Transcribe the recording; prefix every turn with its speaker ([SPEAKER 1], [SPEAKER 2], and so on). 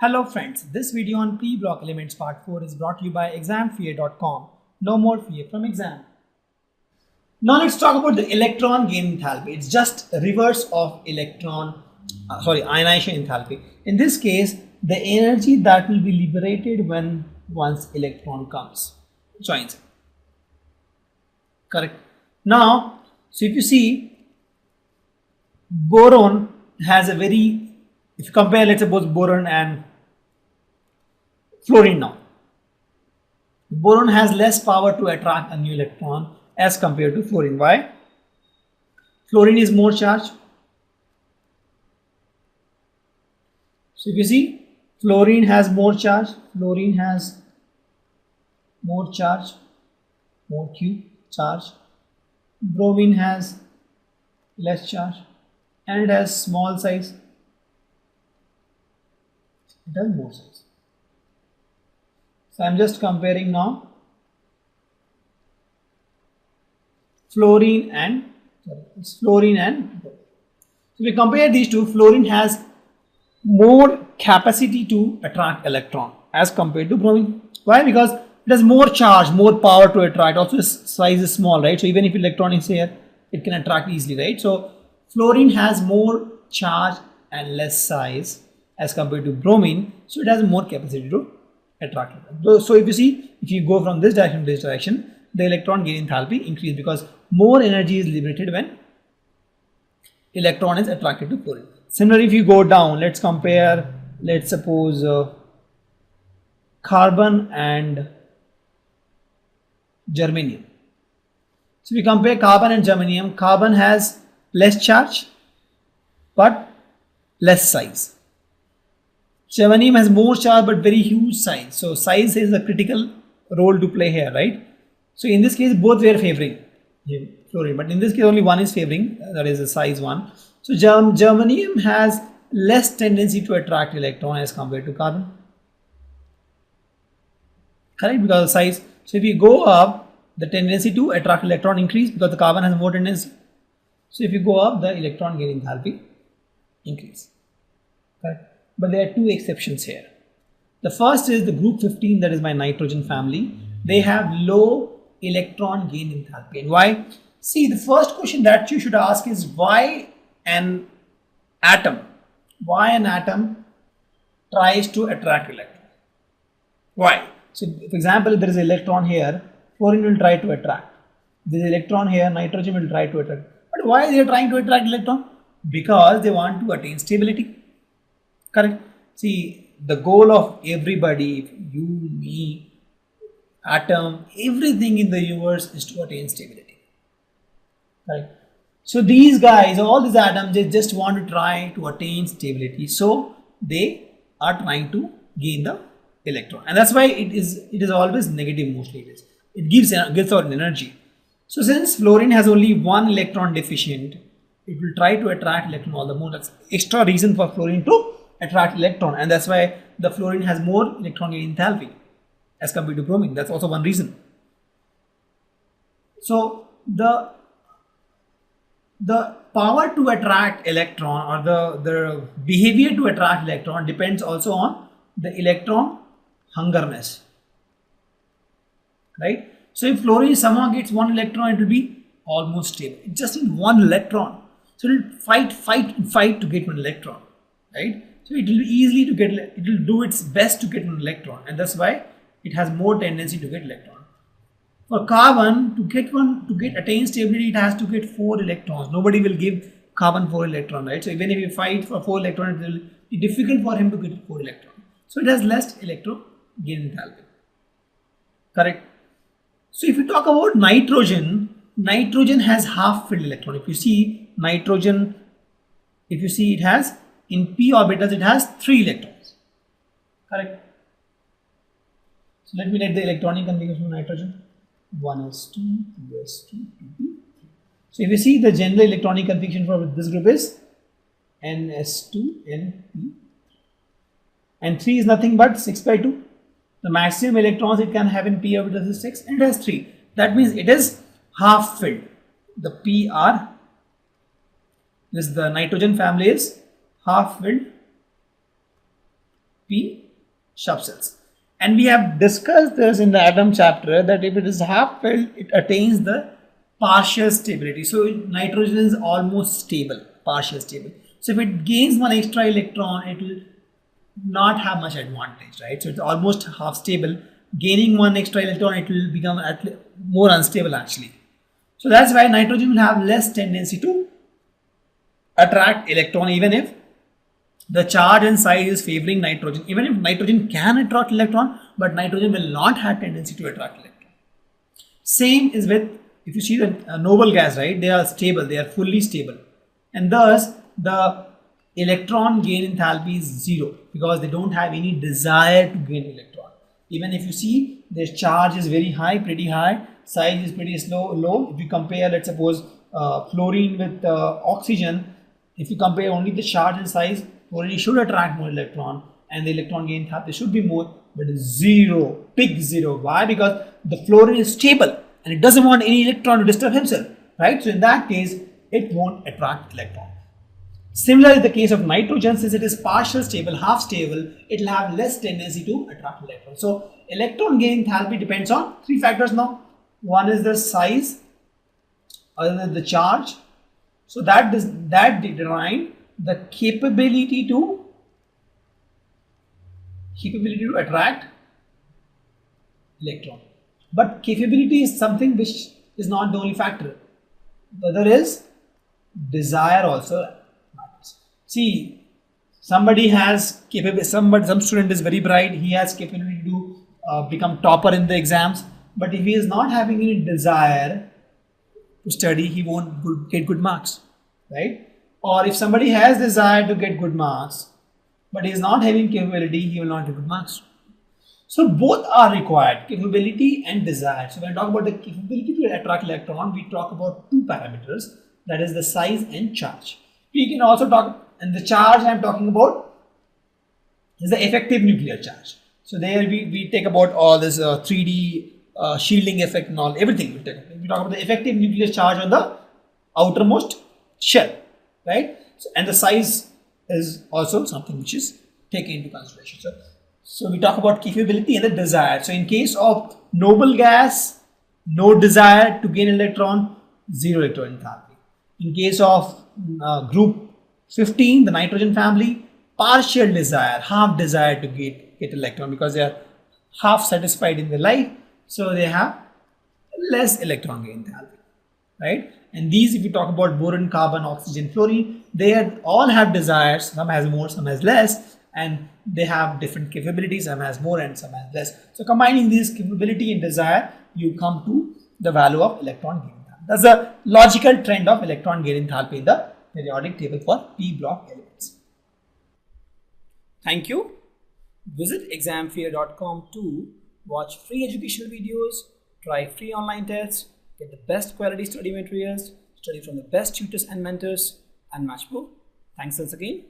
[SPEAKER 1] Hello friends, this video on P-block elements part 4 is brought to you by examfear.com. No more fear from exam. Now let's talk about the electron gain enthalpy. It's just reverse of ionization enthalpy. In this case, the energy that will be liberated when one's electron joins. Correct. Now, so if you see, boron has a very, if you compare, let's suppose boron and fluorine now. Boron has less power to attract a new electron as compared to fluorine. Why? Fluorine is more charged. So if you see, fluorine has more charge, fluorine has more charge, more Q charge. Bromine has less charge and it has small size. It has more size. So I am just comparing now fluorine and bromine. So we compare these two. Fluorine has more capacity to attract electron as compared to bromine. Why? Because it has more charge, more power to attract. Also, its size is small, right? So even if electron is here, it can attract easily, right? So fluorine has more charge and less size as compared to bromine, so it has more capacity to attract. So if you see, if you go from this direction to this direction, the electron gain enthalpy increases because more energy is liberated when electron is attracted to fluorine. Similarly, if you go down, let's compare, let's suppose carbon and germanium. So we compare carbon and germanium. Carbon has less charge but less size. Germanium has more charge but very huge size. So size is a critical role to play here, right? So in this case, both were favoring fluorine, but in this case only one is favoring, that is the size one. So germanium has less tendency to attract electron as compared to carbon. Correct? Because of size. So if you go up, the tendency to attract electron increase because the carbon has more tendency. So if you go up, the electron gain enthalpy increase. Correct? But there are two exceptions here. The first is the group 15, that is my nitrogen family. They have low electron gain enthalpy. And why? See, the first question that you should ask is why an atom tries to attract electron. Why? So for example, if there is an electron here, fluorine will try to attract. There is an electron here, nitrogen will try to attract. But why are they trying to attract electron? Because they want to attain stability. Correct? See, the goal of everybody, you, me, atom, everything in the universe is to attain stability. Correct? So these guys, all these atoms, they just want to try to attain stability. So they are trying to gain the electron, and that's why it is always negative. Mostly it gives out energy. So since fluorine has only one electron deficient, it will try to attract electron all the more. That's extra reason for fluorine to attract electron, and that's why the fluorine has more electron gain enthalpy as compared to bromine. That's also one reason. So the power to attract electron, or the behavior to attract electron, depends also on the electron hungerness, right? So if fluorine somehow gets one electron, it will be almost stable. It just needs one electron, so it will fight to get one electron, right? So it will be easily to get, it will do its best to get an electron, and that's why it has more tendency to get electron. For carbon, to attain stability, it has to get 4 electrons. Nobody will give carbon 4 electrons, right? So even if you fight for 4 electrons, it will be difficult for him to get 4 electrons. So it has less electron gain enthalpy. Correct? So if you talk about nitrogen has half filled electron. If you see nitrogen, it has, in p orbitals, it has 3 electrons. Correct? So let me write the electronic configuration of nitrogen. 1s2, 2s2, 2p. So if you see, the general electronic configuration for this group is ns2, np. And 3 is nothing but 6 by 2. The maximum electrons it can have in p orbitals is 6, and it has 3. That means it is half filled. The the nitrogen family is half filled p subcells. And we have discussed this in the atom chapter that if it is half filled, it attains the partial stability. So nitrogen is almost stable, partial stable. So if it gains one extra electron, it will not have much advantage, right? So it's almost half stable. Gaining one extra electron, it will become more unstable actually. So that's why nitrogen will have less tendency to attract electron, even if the charge and size is favoring nitrogen. Even if nitrogen can attract electron, but nitrogen will not have tendency to attract electron. Same is with, if you see the noble gas, right? They are stable, they are fully stable, and thus the electron gain enthalpy is 0 because they don't have any desire to gain electron. Even if you see their charge is very high, pretty high, size is pretty low. If you compare, let's suppose fluorine with oxygen, if you compare only the charge and size, fluorine should attract more electron and the electron gain enthalpy should be more, but it's 0, big 0. Why? Because the fluorine is stable and it doesn't want any electron to disturb himself, right? So in that case, it won't attract electron. Similarly, in the case of nitrogen, since it is partial stable, half stable, it will have less tendency to attract electrons. So electron gain enthalpy depends on 3 factors now. One is the size, other than the charge. So that determine the capability to attract electron. But capability is something which is not the only factor. The other is desire also. See, somebody has capability, some student is very bright, he has capability to become topper in the exams, but if he is not having any desire to study, he won't get good marks, right? Or if somebody has desire to get good marks, but he is not having capability, he will not get good marks. So both are required, capability and desire. So when I talk about the capability to attract electron, we talk about 2 parameters, that is the size and charge. We can also talk, and the charge I am talking about is the effective nuclear charge. So there we take about all this 3D shielding effect and all, everything we talk about the effective nuclear charge on the outermost shell, right? So, and the size is also something which is taken into consideration. So we talk about capability and the desire. So in case of noble gas, no desire to gain electron, 0 electron enthalpy. In case of group 15, the nitrogen family, partial desire, half desire to get electron because they are half satisfied in their life, so they have less electron gain enthalpy, right? And these, if you talk about boron, carbon, oxygen, fluorine, they all have desires. Some has more, some has less, and they have different capabilities. Some has more and some has less. So combining these capability and desire, you come to the value of electron gain enthalpy. That's a logical trend of electron gain enthalpy in the periodic table for p block elements. Thank you. Visit examfear.com to watch free educational videos, try free online tests, get the best quality study materials, study from the best tutors and mentors, and much more. Thanks once again.